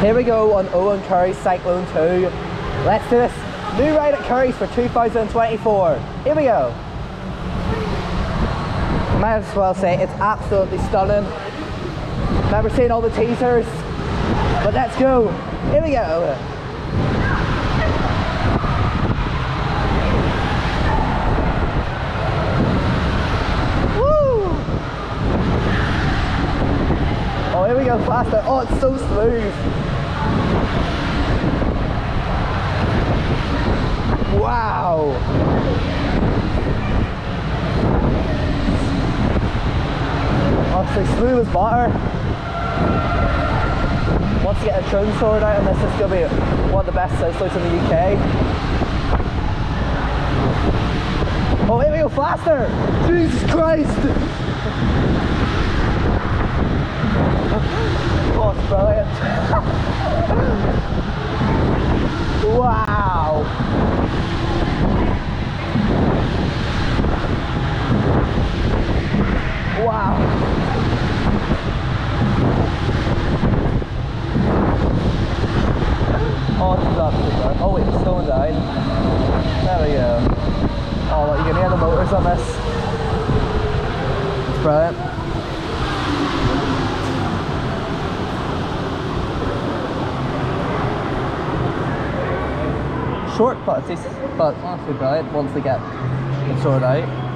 Here we go on Owen Curry's Cyclone II. Let's do this. New ride at Curry's for 2024. Here we go. Might as well say it's absolutely stunning. Never seen all the teasers, but let's go. Here we go. Woo! Oh, here we go, faster. Oh, it's so smooth. Wow. Oh, it's like smooth as butter. Once you get a trim sorted out on this, it's going to be one of the best Sizzlers in the UK. Oh, here we go, faster! Jesus Christ! Oh, it's brilliant. Wow! Wow! Oh, it's absolutely brilliant. Oh wait, it's slowing down. There we go. Oh, look, you can hear the motors on this. It's brilliant. Short, but honestly brilliant once they get it sorted out.